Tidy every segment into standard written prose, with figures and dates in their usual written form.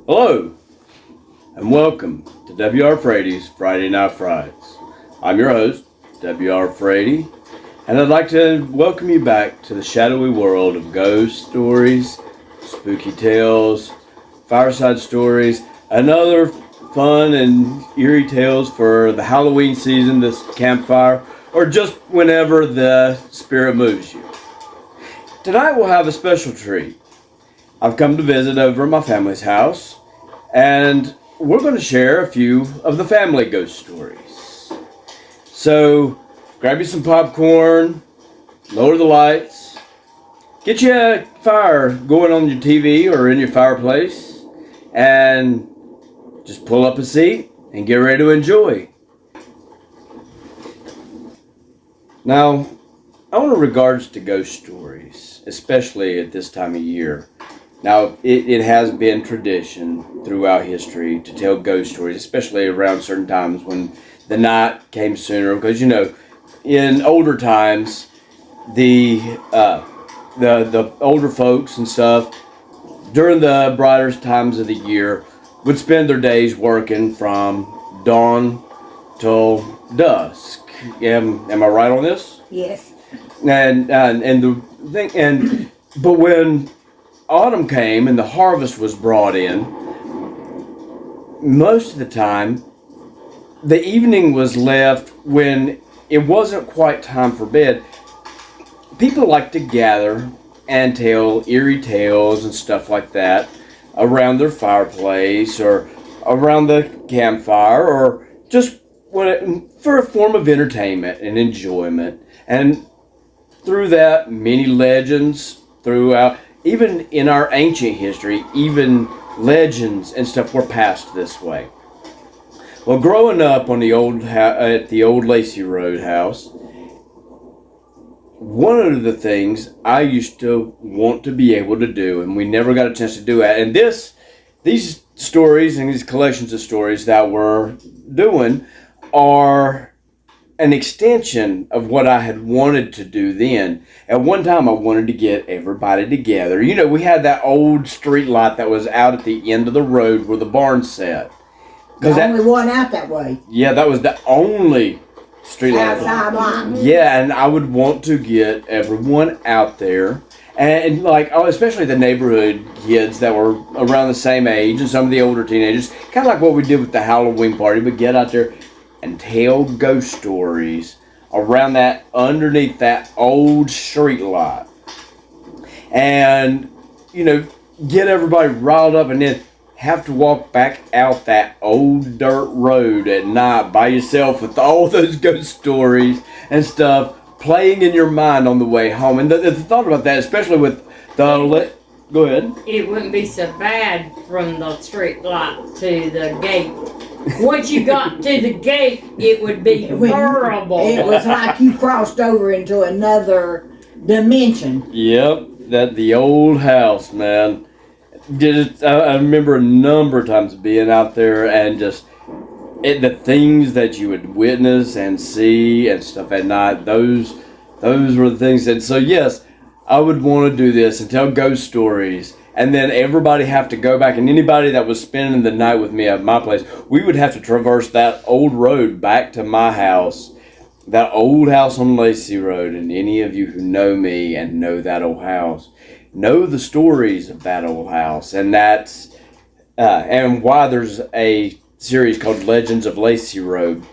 Hello, and welcome to W.R. Frady's Friday Night Frights. I'm your host, W.R. Frady, and I'd like to welcome you back to the shadowy world of ghost stories, spooky tales, fireside stories, and other fun and eerie tales for the Halloween season, this campfire, or just whenever the spirit moves you. Tonight we'll have a special treat. I've come to visit over at my family's house, and we're going to share a few of the family ghost stories. So, grab you some popcorn, lower the lights, get you a fire going on your TV or in your fireplace, and just pull up a seat and get ready to enjoy. Now, in regards to ghost stories, especially at this time of year, now, it has been tradition throughout history to tell ghost stories, especially around certain times when the night came sooner. Because, in older times, the older folks and stuff, during the brighter times of the year, would spend their days working from dawn till dusk. Am I right on this? Yes. But when autumn came and the harvest was brought in, most of the time the evening was left when it wasn't quite time for bed. People like to gather and tell eerie tales and stuff like that around their fireplace or around the campfire, or just for a form of entertainment and enjoyment. And through that, many legends throughout. Even in our ancient history, even legends and stuff were passed this way. Well, growing up on at the old Lacey Road house, one of the things I used to want to be able to do, and we never got a chance to do it, and these stories and these collections of stories that we're doing are an extension of what I had wanted to do then. At one time, I wanted to get everybody together. We had that old street light that was out at the end of the road where the barn sat. The only one out that way. Yeah, that was the only street light. Outside. Yeah, and I would want to get everyone out there. And especially the neighborhood kids that were around the same age and some of the older teenagers. Kind of like what we did with the Halloween party, but get out there and tell ghost stories around underneath that old street light. And, get everybody riled up and then have to walk back out that old dirt road at night by yourself with all those ghost stories and stuff playing in your mind on the way home. And the thought about that, especially with the... Go ahead. It wouldn't be so bad from the street light to the gate. Once you got to the gate, it would be horrible. It was like you crossed over into another dimension. Yep, the old house, man. I remember a number of times being out there and just the things that you would witness and see and stuff at night. Those were the things. And so yes, I would want to do this and tell ghost stories. And then everybody have to go back, and anybody that was spending the night with me at my place, we would have to traverse that old road back to my house, that old house on Lacey Road. And any of you who know me and know that old house, know the stories of that old house, and that's and why there's a series called Legends of Lacey Road.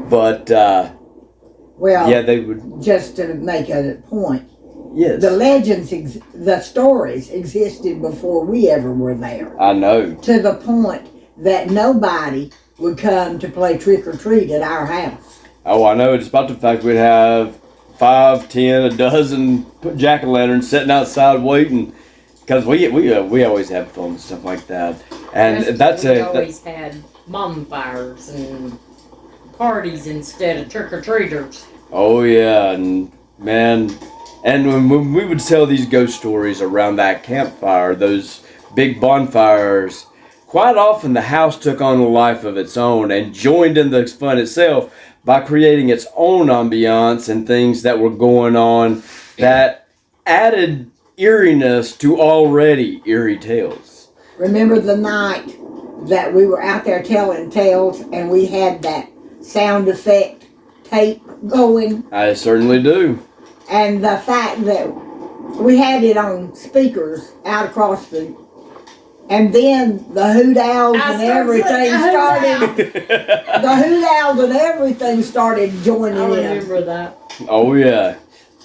But yeah, they would just to make a point. Yes. The legends, the stories existed before we ever were there. I know. To the point that nobody would come to play trick or treat at our house. Oh, I know. It's about the fact we'd have 5, 10, a dozen jack-o'-lanterns sitting outside waiting, because we always have fun and stuff like that. And we always had bonfires and parties instead of trick or treaters. Oh yeah, and man. And when we would tell these ghost stories around that campfire, those big bonfires, quite often the house took on a life of its own and joined in the fun itself by creating its own ambiance and things that were going on that added eeriness to already eerie tales. Remember the night that we were out there telling tales and we had that sound effect tape going? I certainly do. And the fact that we had it on speakers out across the... And then the hoot owls and everything started... The hoot owls and everything started joining I in. remember that. Oh, yeah.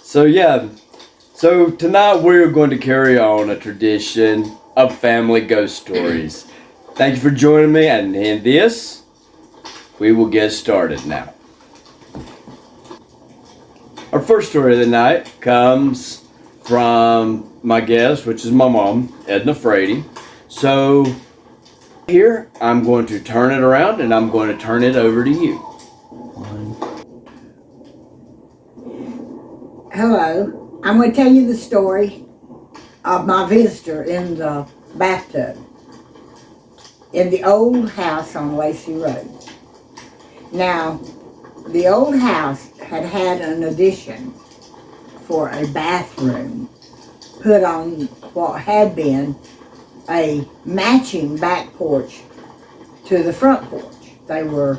So tonight we're going to carry on a tradition of family ghost stories. Thank you for joining me, and in this, we will get started now. Our first story of the night comes from my guest, which is my mom, Edna Frady. So here, I'm going to turn it around, and I'm going to turn it over to you. Hello. I'm going to tell you the story of my visitor in the bathtub in the old house on Lacey Road. Now, the old house had an addition for a bathroom put on what had been a matching back porch to the front porch. The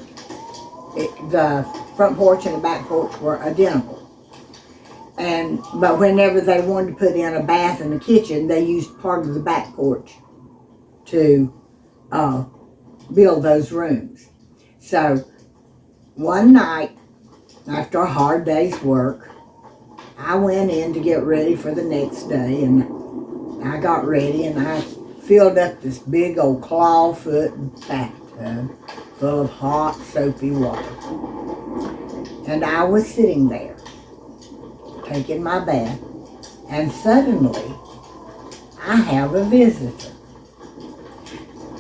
front porch and the back porch were identical. But whenever they wanted to put in a bath and a kitchen, they used part of the back porch to build those rooms. So one night, after a hard day's work, I went in to get ready for the next day, and I got ready and I filled up this big old clawfoot bathtub full of hot, soapy water. And I was sitting there, taking my bath, and suddenly I have a visitor.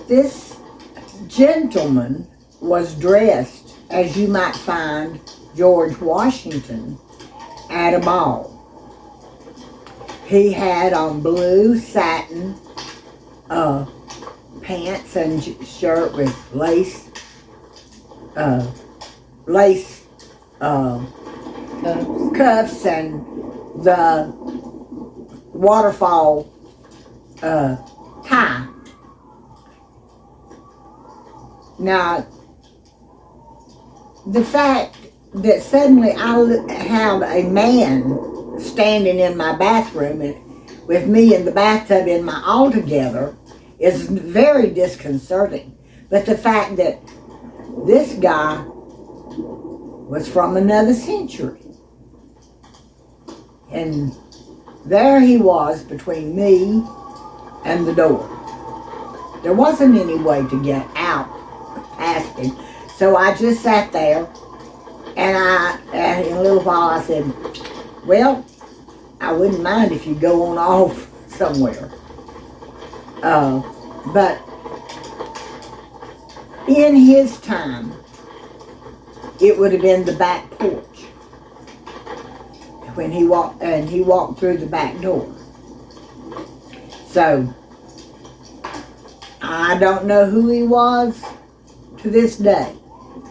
This gentleman was dressed as you might find George Washington at a ball. He had on blue satin pants and shirt with lace cuffs and the waterfall tie. Now, the fact that suddenly I have a man standing in my bathroom with me in the bathtub in my altogether is very disconcerting. But the fact that this guy was from another century, and there he was between me and the door. There wasn't any way to get out past him, so I just sat there, and in a little while I said, well, I wouldn't mind if you go on off somewhere. But in his time, it would have been the back porch when he walked through the back door. So I don't know who he was to this day,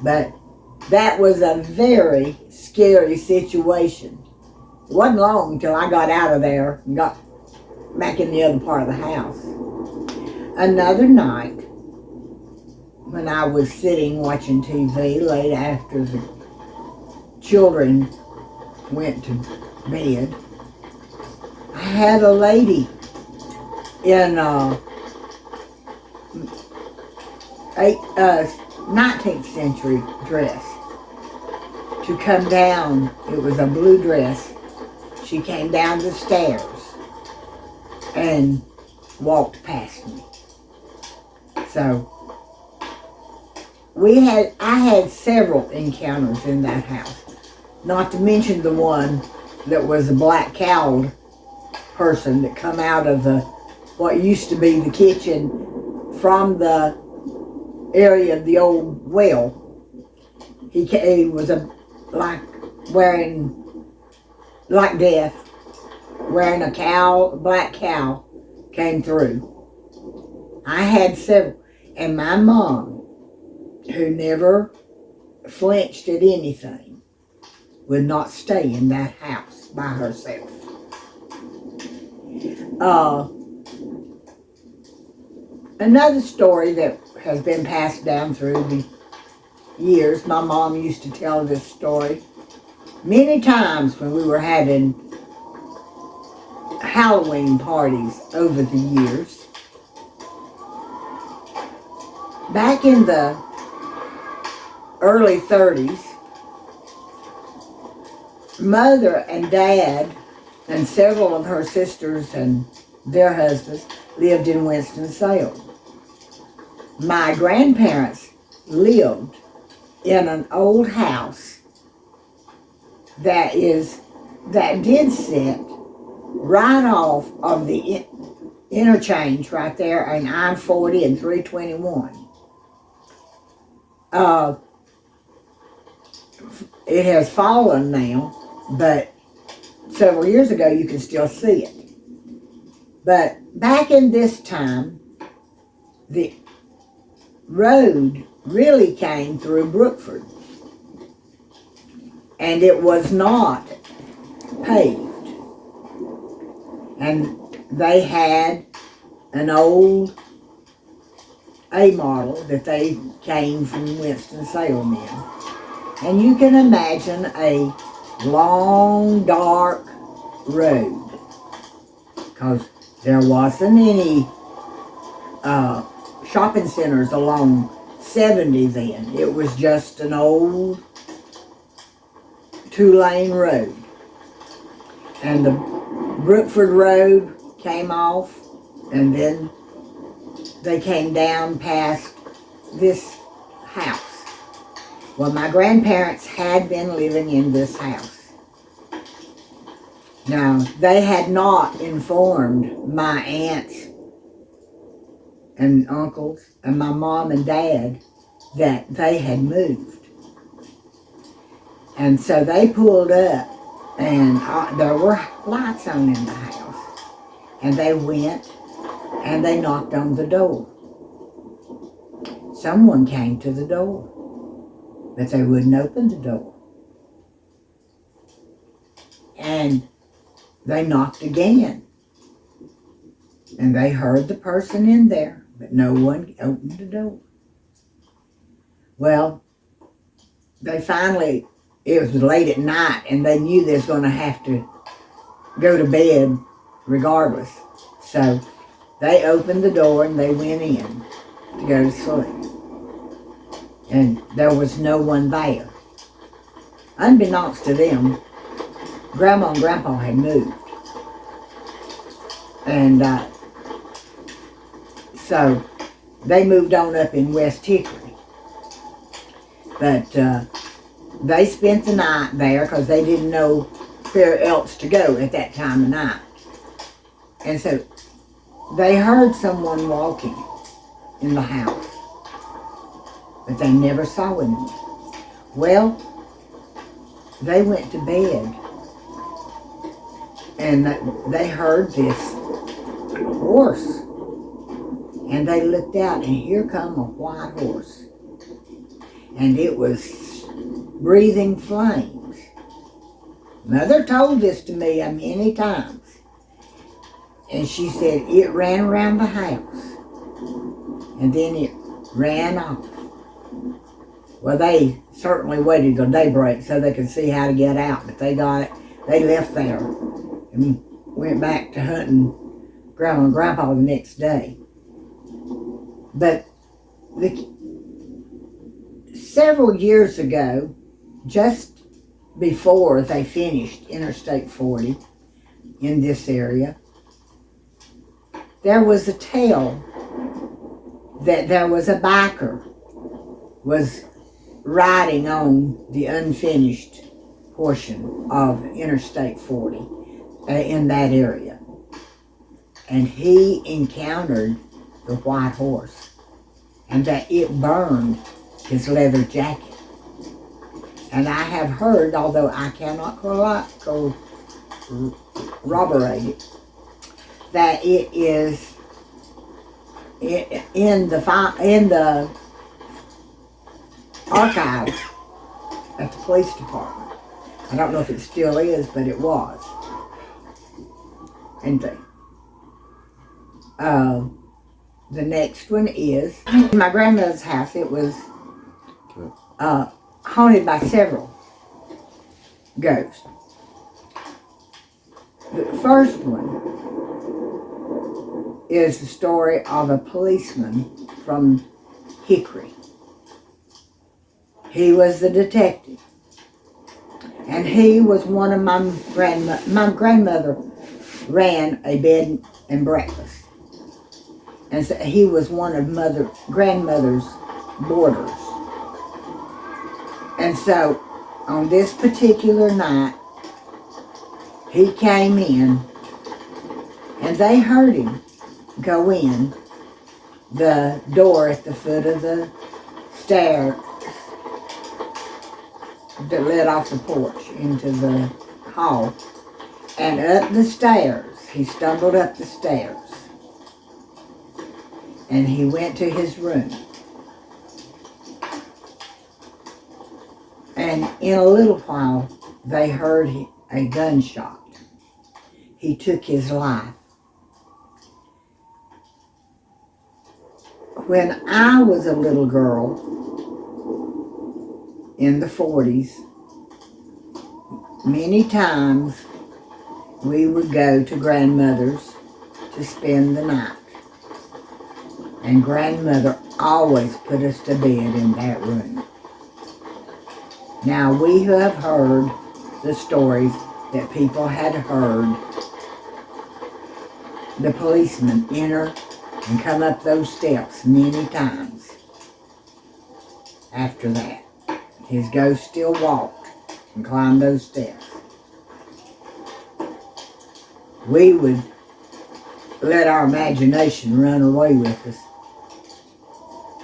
but that was a very scary situation. It wasn't long until I got out of there and got back in the other part of the house. Another night, when I was sitting watching TV late after the children went to bed, I had a lady in a 19th century dress to come down. It was a blue dress. She came down the stairs and walked past me. So I had several encounters in that house, not to mention the one that was a black-cowled person that come out of what used to be the kitchen from the area of the old well. He was wearing like death, wearing a black cow came through. I had several, and my mom, who never flinched at anything, would not stay in that house by herself. Another story that has been passed down through the years, my mom used to tell this story many times when we were having Halloween parties over the years. Back in the early 30s, Mother and Dad and several of her sisters and their husbands lived in Winston-Salem. My grandparents lived in an old house that did sit right off of the interchange right there on I-40 and 321. It has fallen now, but several years ago you can still see it. But back in this time, the road really came through Brookford, and it was not paved. And they had an old A model that they came from Winston-Salem in. And you can imagine a long, dark road, because there wasn't any shopping centers along 70 then. It was just an old 2-lane road. And the Brookford Road came off, and then they came down past this house. Well, my grandparents had been living in this house. Now, they had not informed my aunts and uncles and my mom and dad that they had moved. And so they pulled up, and there were lights on in the house. And they went and they knocked on the door. Someone came to the door, but they wouldn't open the door. And they knocked again. And they heard the person in there, but no one opened the door. Well, they finally, it was late at night, and they knew they was going to have to go to bed regardless. So they opened the door and they went in to go to sleep. And there was no one there. Unbeknownst to them, Grandma and Grandpa had moved. And so they moved on up in West Hickory. But they spent the night there because they didn't know where else to go at that time of night. And so they heard someone walking in the house, but they never saw anyone. Well, they went to bed, and they heard this horse, and they looked out, and here come a white horse, and it was breathing flames. Mother told this to me many times, and she said it ran around the house, and then it ran off. Well, they certainly waited till daybreak so they could see how to get out, but they left there and went back to hunting Grandma and Grandpa the next day. But several years ago, just before they finished Interstate 40 in this area, there was a tale that there was a biker was riding on the unfinished portion of Interstate 40 in that area. And he encountered the white horse, and that it burned his leather jacket. And I have heard, although I cannot corroborate it, that it is in the archives at the police department. I don't know if it still is, but it was. And the next one is, in my grandmother's house, it was haunted by several ghosts. The first one is the story of a policeman from Hickory. He was the detective. And he was one of my grandmother ran a bed and breakfast. And so he was one of grandmother's boarders. And so on this particular night, he came in and they heard him go in the door at the foot of the stair that led off the porch into the hall, and up the stairs. He stumbled up the stairs and he went to his room. And in a little while, they heard a gunshot. He took his life. When I was a little girl in the 40s, many times we would go to grandmother's to spend the night. And grandmother always put us to bed in that room. Now, we have heard the stories that people had heard the policeman enter and come up those steps many times after that. His ghost still walked and climbed those steps. We would let our imagination run away with us,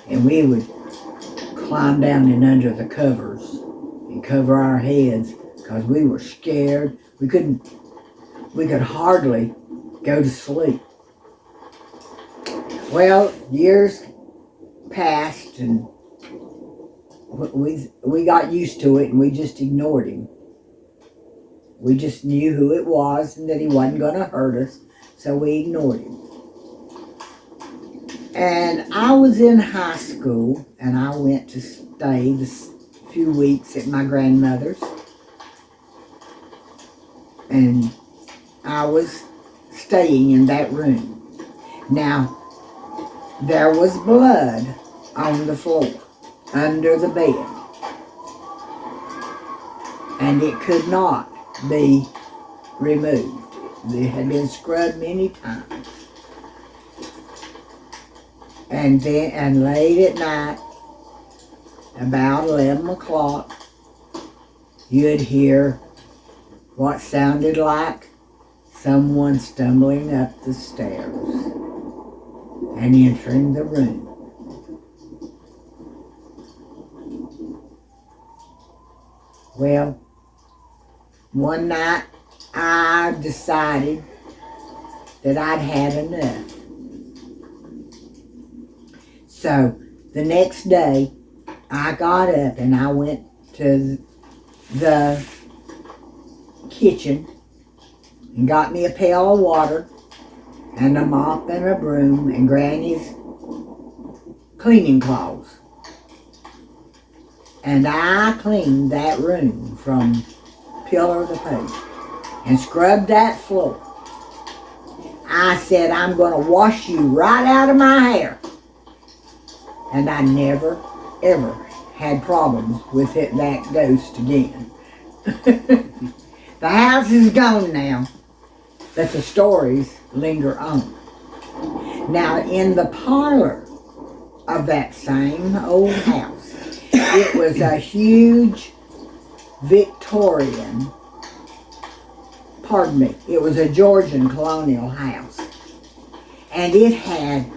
and we would climb down in under the covers and cover our heads because we were scared. We could hardly go to sleep. Well, years passed and we got used to it and we just ignored him. We just knew who it was and that he wasn't going to hurt us, so we ignored him. And I was in high school and I went to stay this few weeks at my grandmother's. And I was staying in that room. Now, there was blood on the floor, under the bed. And it could not be removed. It had been scrubbed many times. And late at night, about 11 o'clock, you'd hear what sounded like someone stumbling up the stairs and entering the room. Well, one night I decided that I'd had enough. So the next day I got up and I went to the kitchen and got me a pail of water and a mop and a broom and Granny's cleaning cloths. And I cleaned that room from pillar to post and scrubbed that floor. I said, I'm going to wash you right out of my hair. And I never, ever had problems with that ghost again. The house is gone now, but the stories linger on. Now, in the parlor of that same old house, it was a huge Victorian, it was a Georgian colonial house. And it had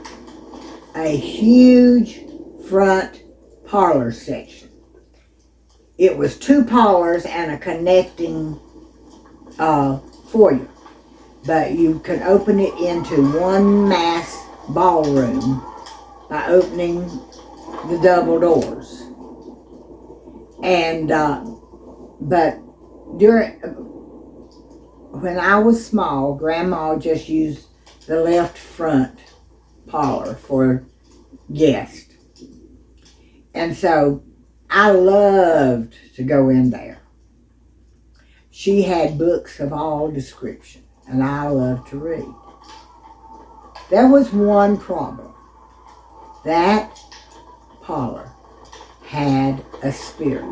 a huge front parlor section. It was 2 parlors and a connecting foyer. But you could open it into one mass ballroom by opening the double doors. And, but when I was small, Grandma just used the left front parlor for guests. And so I loved to go in there. She had books of all description, and I loved to read. There was one problem. That parlor had a spirit,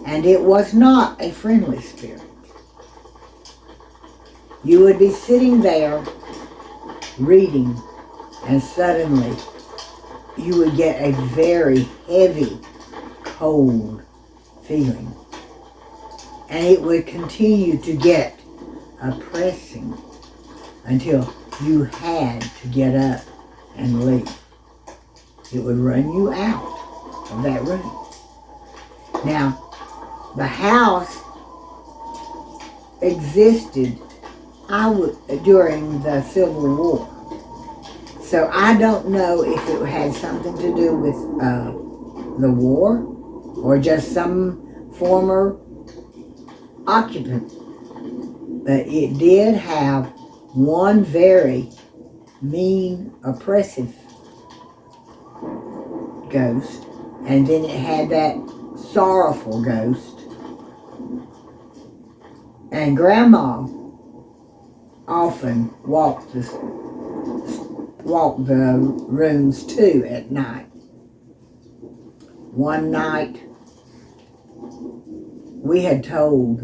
and it was not a friendly spirit. You would be sitting there reading, and suddenly you would get a very heavy, cold feeling. And it would continue to get oppressing until you had to get up and leave. It would run you out of that room. Now, the house existed during the Civil War. So I don't know if it had something to do with the war or just some former occupant. But it did have one very mean, oppressive ghost, and then it had that sorrowful ghost. And Grandma often walked the rooms too at night. One night, we had told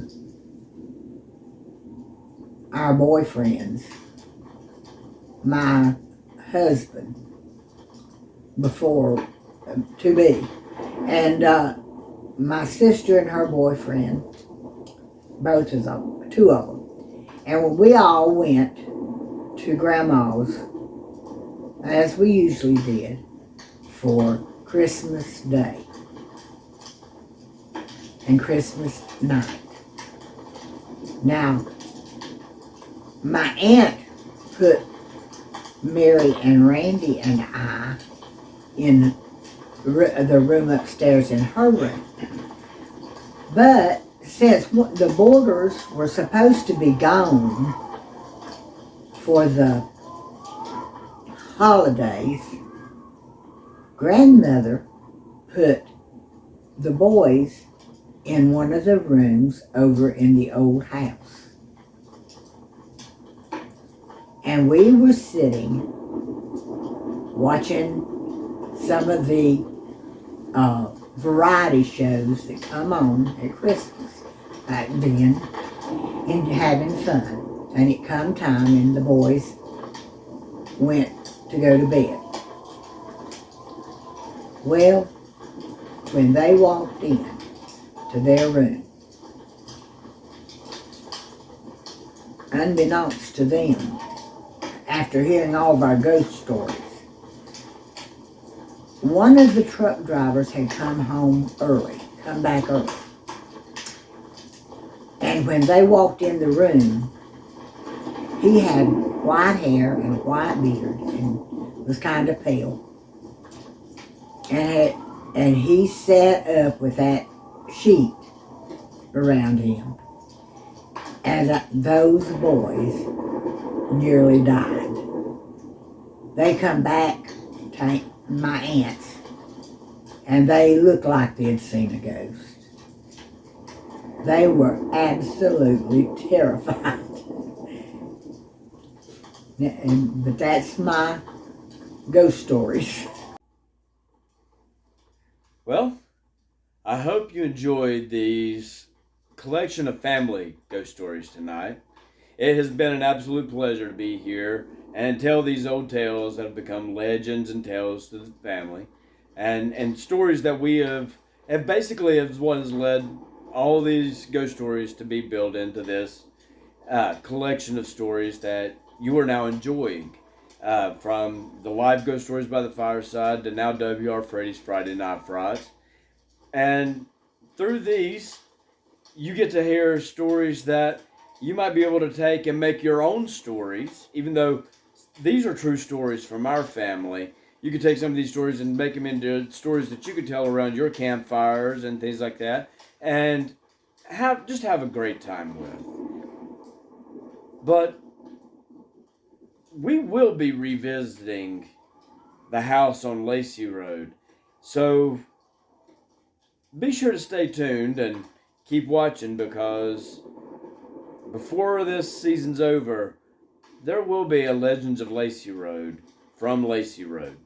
our boyfriends, my husband, before to be, and my sister and her boyfriend, both of them, two of them, and when we all went to Grandma's, as we usually did, for Christmas Day and Christmas night. Now, my aunt put Mary and Randy and I in the room upstairs in her room. But since the boarders were supposed to be gone for the holidays, Grandmother put the boys in one of the rooms over in the old house. And we were sitting watching some of the variety shows that come on at Christmas back then, and having fun. And it come time and the boys went to go to bed. Well, when they walked in to their room, unbeknownst to them, after hearing all of our ghost stories, one of the truck drivers had come back early. And when they walked in the room, he had white hair and white beard and was kind of pale. And he sat up with that sheet around him. And those boys nearly died. They come back to my aunts, and they looked like they'd seen a ghost. They were absolutely terrified. But that's my ghost stories. Well, I hope you enjoyed these collection of family ghost stories tonight. It has been an absolute pleasure to be here and tell these old tales that have become legends and tales to the family, and stories that we have basically is what has led all these ghost stories to be built into this collection of stories that you are now enjoying. From the live ghost stories by the fireside to now W.R. Frady's Friday Night Frights. And through these, you get to hear stories that you might be able to take and make your own stories, even though these are true stories from our family. You could take some of these stories and make them into stories that you could tell around your campfires and things like that, and have a great time with. But we will be revisiting the house on Lacey Road. So be sure to stay tuned and keep watching, because before this season's over, there will be a Legends of Lacey Road from Lacey Road.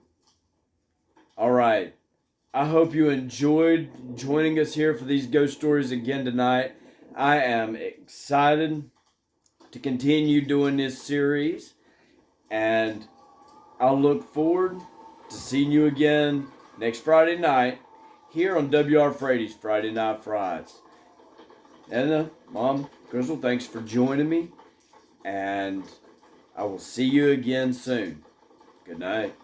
All right. I hope you enjoyed joining us here for these ghost stories again tonight. I am excited to continue doing this series, and I'll look forward to seeing you again next Friday night here on WR Frady's Friday Night Frights. Edna, Mom, Crystal, thanks for joining me, and I will see you again soon. Good night.